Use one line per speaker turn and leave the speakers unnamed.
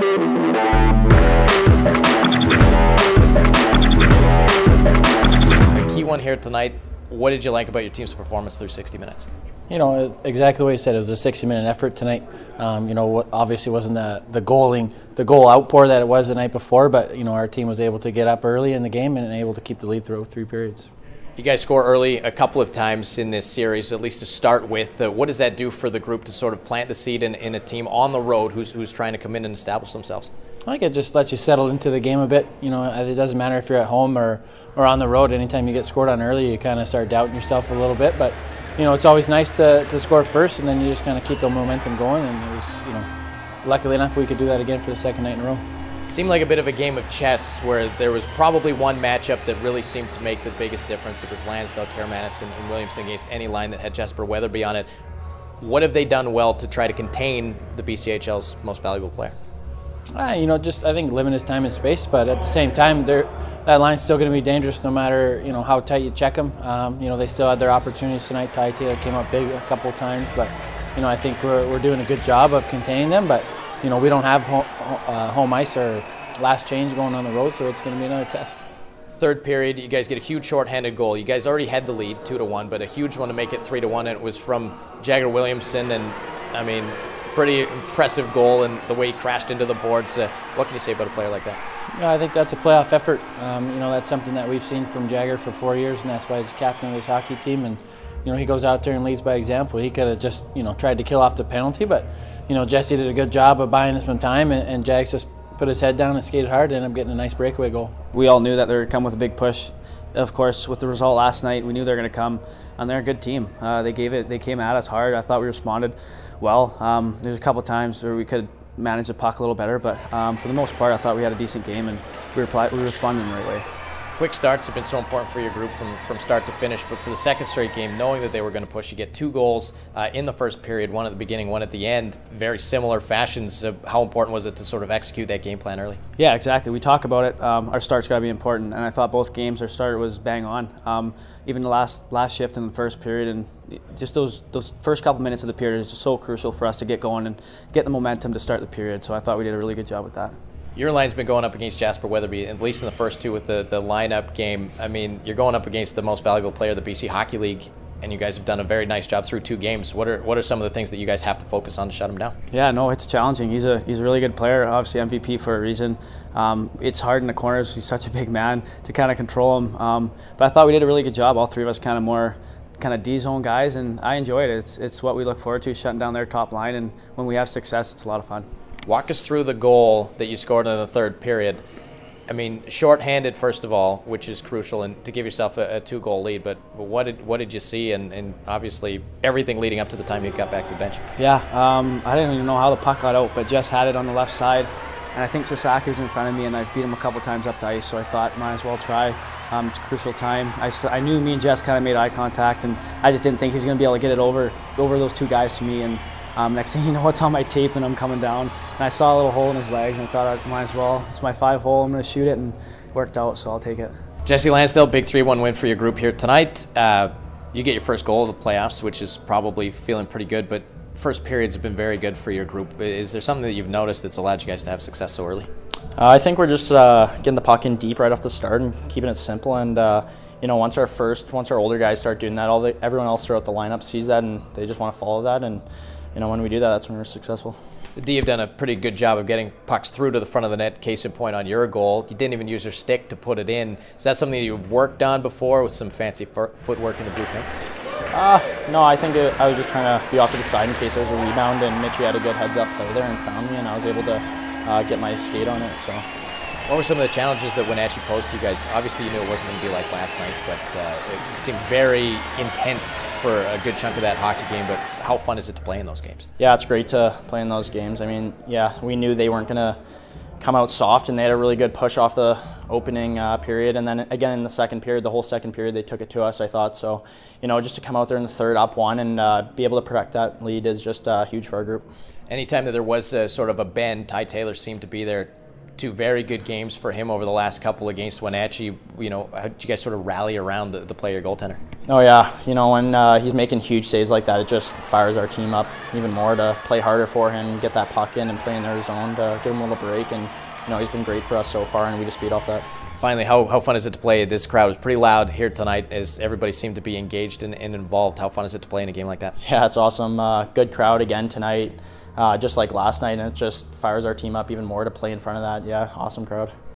A key one here tonight, what did you like about your team's performance through 60 minutes?
You know, exactly the way you said, it was a 60-minute effort tonight. You know, obviously wasn't the goal outpour that it was the night before, but you know, our team was able to get up early in the game and able to keep the lead throughout 3 periods.
You guys score early a couple of times in this series, at least to start with. What does that do for the group to sort of plant the seed in a team on the road who's trying to come in and establish themselves?
I think it just lets you settle into the game a bit. You know, it doesn't matter if you're at home or on the road. Anytime you get scored on early, you kind of start doubting yourself a little bit. But you know, it's always nice to score first, and then you just kind of keep the momentum going. And it was, you know, luckily enough, we could do that again for the second night in a row.
Seemed like a bit of a game of chess where there was probably one matchup that really seemed to make the biggest difference. It was Lansdale, Karamanis, and Williamson against any line that had Jesper Weatherby on it. What have they done well to try to contain the BCHL's most valuable player?
You know, just I think limit his time and space, but at the same time, that line's still going to be dangerous no matter, you know, how tight you check them. You know, they still had their opportunities tonight. Ty Taylor came up big a couple of times, but you know, I think we're doing a good job of containing them. But you know, we don't have home ice or last change going on the road, so it's going to be another test.
Third period, you guys get a huge shorthanded goal. You guys already had the lead 2-1, but a huge one to make it 3-1, and it was from Jagger Williamson, and I mean, pretty impressive goal and the way he crashed into the boards. What can you say about a player like that?
Yeah, I think that's a playoff effort. You know, that's something that we've seen from Jagger for 4 years, and that's why he's the captain of his hockey team. And you know, he goes out there and leads by example. He could have just, you know, tried to kill off the penalty, but you know, Jesse did a good job of buying us some time, and Jags just put his head down and skated hard and ended up getting a nice breakaway goal.
We all knew that they would come with a big push. Of course, with the result last night, we knew they were going to come, and they're a good team. They came at us hard. I thought we responded well. There's a couple of times where we could manage the puck a little better, but for the most part, I thought we had a decent game, and we responded in the right way.
Quick starts have been so important for your group from start to finish, but for the second straight game, knowing that they were going to push, you get 2 goals in the first period, one at the beginning, one at the end, very similar fashions. How important was it to sort of execute that game plan early?
Yeah, exactly. We talk about it. Our start's got to be important, and I thought both games our start was bang on. Even the last shift in the first period, and just those first couple minutes of the period is just so crucial for us to get going and get the momentum to start the period. So I thought we did a really good job with that.
Your line's been going up against Jasper Weatherby, at least in the first 2 with the lineup game. I mean, you're going up against the most valuable player of the BC Hockey League, and you guys have done a very nice job through 2 games. What are some of the things that you guys have to focus on to shut him down? Yeah,
no, it's challenging. He's a really good player, obviously MVP for a reason. It's hard in the corners. He's such a big man to kind of control him. But I thought we did a really good job. All 3 of us kind of D-zone guys, and I enjoyed it. It's what we look forward to, shutting down their top line, and when we have success, it's a lot of fun.
Walk us through the goal that you scored in the third period. I mean, shorthanded first of all, which is crucial, and to give yourself a 2-goal lead. But what did you see, and obviously everything leading up to the time you got back to the bench?
Yeah, I didn't even know how the puck got out, but Jess had it on the left side, and I think Sasaki was in front of me, and I beat him a couple times up the ice. So I thought, might as well try. It's a crucial time. I knew me and Jess kind of made eye contact, and I just didn't think he was going to be able to get it over those 2 guys to me. And next thing you know, it's on my tape and I'm coming down. And I saw a little hole in his legs and I thought I might as well. It's my 5 hole, I'm going to shoot it, and it worked out, so I'll take it.
Jesse Lansdale, big 3-1 win for your group here tonight. You get your first goal of the playoffs, which is probably feeling pretty good, but first periods have been very good for your group. Is there something that you've noticed that's allowed you guys to have success so early?
I think we're just getting the puck in deep right off the start and keeping it simple. And you know, once our older guys start doing that, everyone else throughout the lineup sees that and they just want to follow that. And you know, when we do that, that's when we're successful.
D have done a pretty good job of getting pucks through to the front of the net. Case in point on your goal, you didn't even use your stick to put it in. Is that something that you've worked on before with some fancy footwork in the blue paint?
No, I think I was just trying to be off to the side in case there was a rebound, and Mitchie had a good heads-up play there and found me, and I was able to get my skate on it. So,
what were some of the challenges that Wenatchee posed to you guys? Obviously, you knew it wasn't going to be like last night, but it seemed very intense for a good chunk of that hockey game. But how fun is it to play in those games?
Yeah, it's great to play in those games. I mean, yeah, we knew they weren't going to come out soft, and they had a really good push off the opening period, and then again in the second period, the whole second period, they took it to us, I thought. So, you know, just to come out there in the third up 1 and be able to protect that lead is just huge for our group.
Anytime that there was sort of a bend, Ty Taylor seemed to be there two very good games for him over the last couple against Wenatchee. You know, how did you guys sort of rally around the player goaltender?
Oh yeah, you know, when he's making huge saves like that, it just fires our team up even more to play harder for him, get that puck in and play in their zone to give him a little break. And you know, he's been great for us so far, and we just feed off that.
Finally, how fun is it to play? This crowd was pretty loud here tonight as everybody seemed to be engaged and involved. How fun is it to play in a game like that?
Yeah, it's awesome. Good crowd again tonight, just like last night, and it just fires our team up even more to play in front of that. Yeah, awesome crowd.